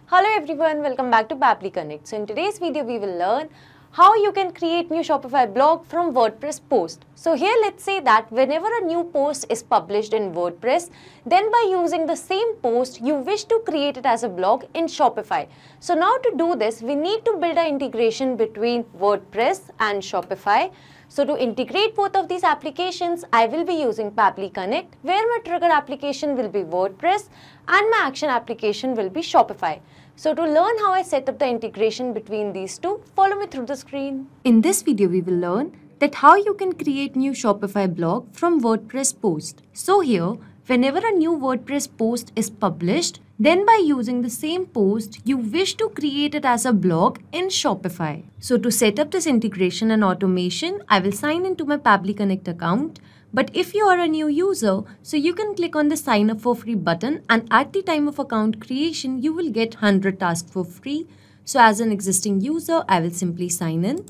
Hello everyone, welcome back to Pabbly Connect. So in today's video, we will learn how you can create new Shopify blog from WordPress post. So here let's say that whenever a new post is published in WordPress, then by using the same post, you wish to create it as a blog in Shopify. So now to do this, we need to build an integration between WordPress and Shopify. So to integrate both of these applications, I will be using Pabbly Connect, where my trigger application will be WordPress and my action application will be Shopify. So to learn how I set up the integration between these two, follow me through the screen. In this video, we will learn that how you can create new Shopify blog from WordPress post. So here, whenever a new WordPress post is published, then by using the same post, you wish to create it as a blog in Shopify. So to set up this integration and automation, I will sign into my Pabbly Connect account. But if you are a new user, so you can click on the sign up for free button, and at the time of account creation, you will get 100 tasks for free. So as an existing user, I will simply sign in.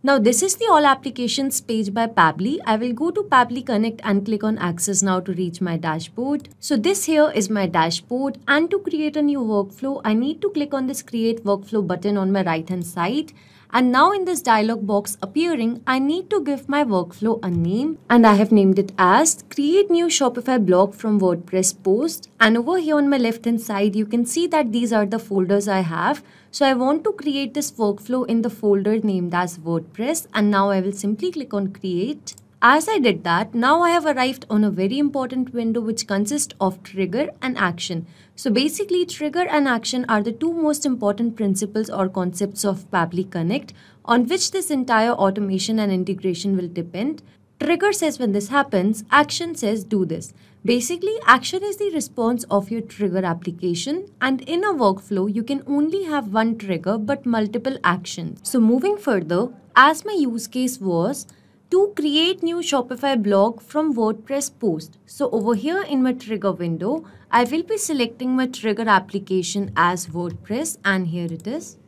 Now this is the all applications page by Pabbly. I will go to Pabbly Connect and click on access now to reach my dashboard. So this here is my dashboard, and to create a new workflow, I need to click on this create workflow button on my right hand side. And now in this dialog box appearing, I need to give my workflow a name, and I have named it as create new Shopify blog from WordPress post. And over here on my left hand side, you can see that these are the folders I have. So I want to create this workflow in the folder named as WordPress, and now I will simply click on create. As I did that, now I have arrived on a very important window which consists of trigger and action. So basically, trigger and action are the two most important principles or concepts of Pabbly Connect, on which this entire automation and integration will depend. Trigger says when this happens, action says do this. Basically, action is the response of your trigger application, and in a workflow, you can only have one trigger but multiple actions. So moving further, as my use case was to create new Shopify blog from WordPress post. So over here in my trigger window, I will be selecting my trigger application as WordPress, and here it is.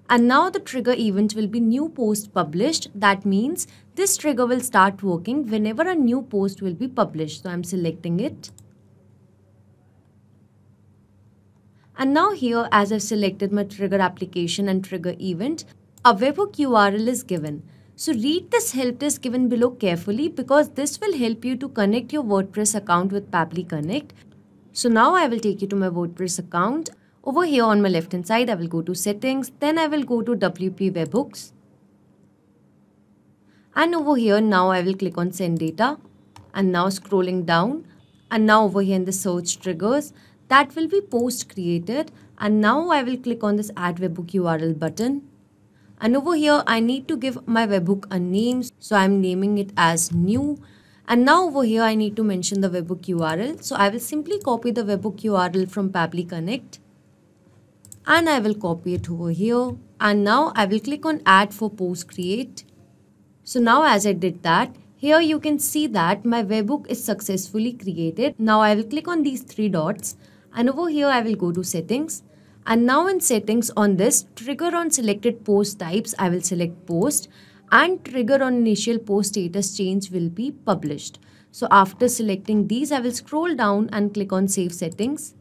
And now the trigger event will be new post published. That means this trigger will start working whenever a new post will be published. So I'm selecting it. And now here, as I've selected my trigger application and trigger event, a webhook URL is given. So read this help desk given below carefully, because this will help you to connect your WordPress account with Pabbly Connect. So now I will take you to my WordPress account. Over here on my left hand side, I will go to settings, then I will go to WP webhooks. And over here now I will click on send data, and now scrolling down, and now over here in the search triggers, that will be post created, and now I will click on this add webhook URL button. And over here, I need to give my webhook a name. So I'm naming it as new. And now over here, I need to mention the webhook URL. So I will simply copy the webhook URL from Pabbly Connect. And I will copy it over here. And now I will click on add for post create. So now as I did that, here you can see that my webhook is successfully created. Now I will click on these three dots. And over here, I will go to settings. And now in settings on this, trigger on selected post types, I will select post, and trigger on initial post status change will be published. So after selecting these, I will scroll down and click on save settings.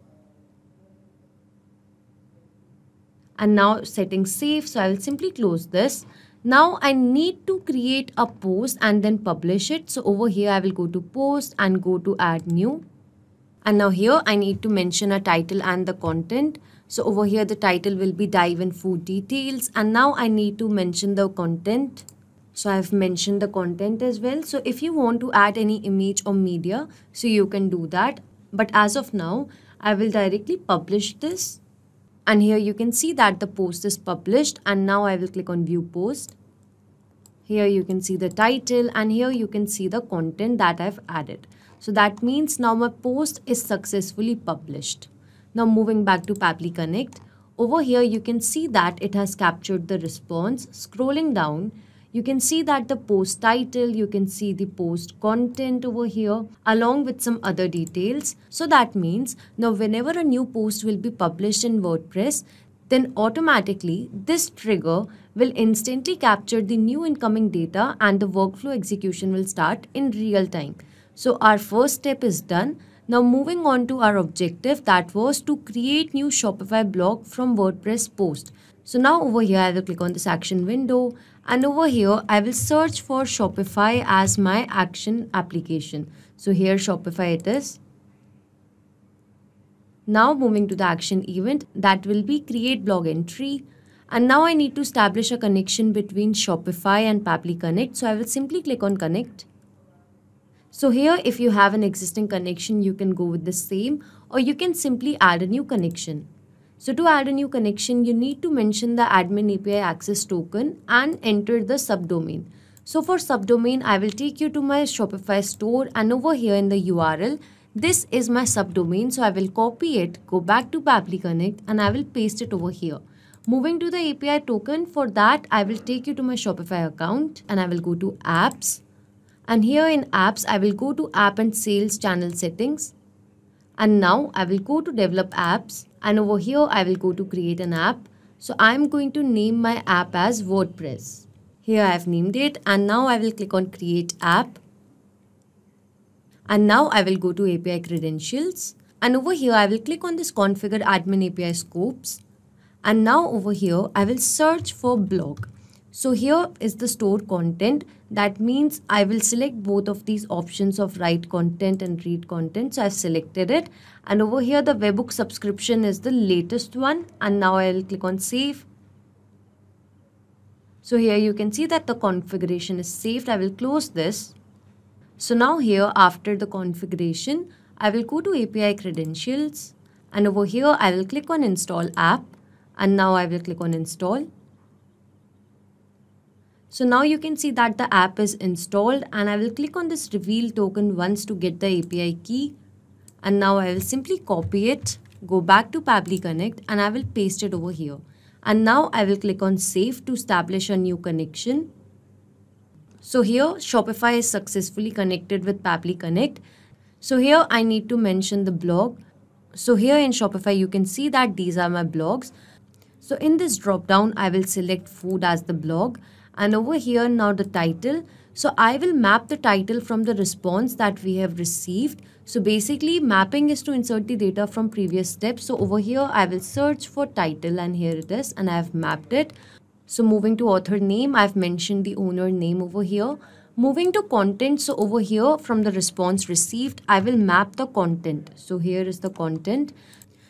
And now settings save, so I will simply close this. Now I need to create a post and then publish it. So over here, I will go to post and go to add new. And now here I need to mention a title and the content. So over here the title will be dive in food details, and now I need to mention the content. So I've mentioned the content as well. So if you want to add any image or media, so you can do that. But as of now, I will directly publish this. And here you can see that the post is published, and now I will click on view post. Here you can see the title, and here you can see the content that I've added. So that means now my post is successfully published. Now moving back to Pabbly Connect, over here you can see that it has captured the response. Scrolling down, you can see that the post title, you can see the post content over here along with some other details. So that means now whenever a new post will be published in WordPress, then automatically this trigger will instantly capture the new incoming data, and the workflow execution will start in real time. So our first step is done. Now moving on to our objective, that was to create new Shopify blog from WordPress post. So now over here I will click on this action window, and over here I will search for Shopify as my action application. So here Shopify it is. Now moving to the action event, that will be create blog entry. And now I need to establish a connection between Shopify and Pabbly Connect. So I will simply click on connect. So here if you have an existing connection, you can go with the same, or you can simply add a new connection. So to add a new connection, you need to mention the admin API access token and enter the subdomain. So for subdomain, I will take you to my Shopify store, and over here in the URL, this is my subdomain. So I will copy it, go back to Pabbly Connect, and I will paste it over here. Moving to the API token, for that I will take you to my Shopify account, and I will go to apps. And here in apps, I will go to app and sales channel settings. And now I will go to develop apps, and over here I will go to create an app. So I'm going to name my app as WordPress. Here I have named it, and now I will click on create app. And now I will go to API credentials, and over here I will click on this configure admin API scopes. And now over here I will search for blog. So here is the store content. That means I will select both of these options of write content and read content. So I've selected it. And over here the webbook subscription is the latest one. And now I will click on save. So here you can see that the configuration is saved. I will close this. So now here after the configuration, I will go to API credentials. And over here I will click on install app. And now I will click on install. So now you can see that the app is installed, and I will click on this reveal token once to get the API key. And now I will simply copy it, go back to Pabbly Connect, and I will paste it over here. And now I will click on save to establish a new connection. So here Shopify is successfully connected with Pabbly Connect. So here I need to mention the blog. So here in Shopify you can see that these are my blogs. So in this drop down I will select food as the blog. And over here now the title. So I will map the title from the response that we have received. So basically mapping is to insert the data from previous steps. So over here I will search for title, and here it is, and I have mapped it. So moving to author name, I've mentioned the owner name over here. Moving to content, so over here from the response received, I will map the content. So here is the content.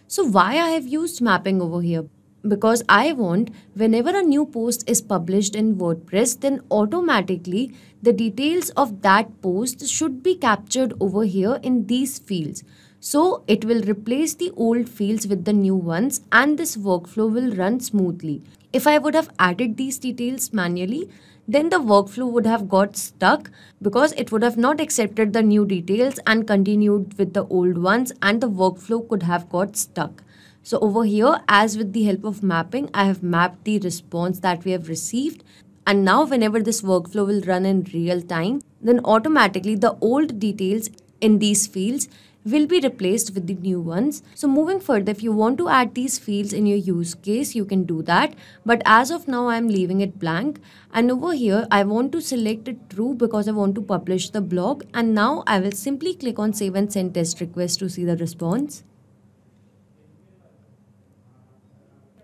So why I have used mapping over here? Because I want whenever a new post is published in WordPress, then automatically the details of that post should be captured over here in these fields. So it will replace the old fields with the new ones, and this workflow will run smoothly. If I would have added these details manually, then the workflow would have got stuck because it would have not accepted the new details and continued with the old ones, and the workflow could have got stuck. So over here, as with the help of mapping, I have mapped the response that we have received. And now whenever this workflow will run in real time, then automatically the old details in these fields will be replaced with the new ones. So moving further, if you want to add these fields in your use case, you can do that. But as of now, I am leaving it blank. And over here, I want to select it true because I want to publish the blog. And now I will simply click on save and send test request to see the response.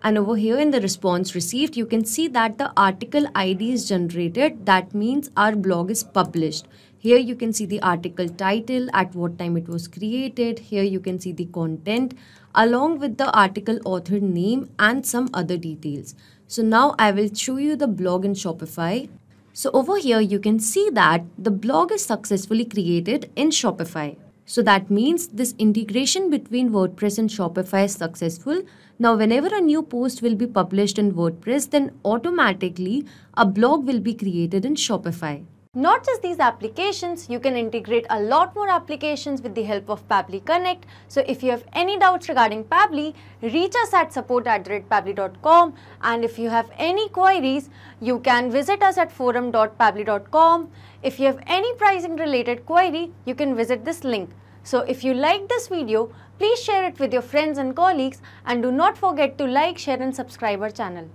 And over here in the response received, you can see that the article ID is generated. That means our blog is published. Here you can see the article title, at what time it was created. Here you can see the content along with the article author name and some other details. So now I will show you the blog in Shopify. So over here you can see that the blog is successfully created in Shopify. So that means this integration between WordPress and Shopify is successful. Now whenever a new post will be published in WordPress, then automatically a blog will be created in Shopify. Not just these applications, you can integrate a lot more applications with the help of Pabbly Connect. So if you have any doubts regarding Pabbly, reach us at support@pabbly.com, and if you have any queries, you can visit us at forum.pabbly.com. If you have any pricing related query, you can visit this link. So if you like this video, please share it with your friends and colleagues, and do not forget to like, share and subscribe our channel.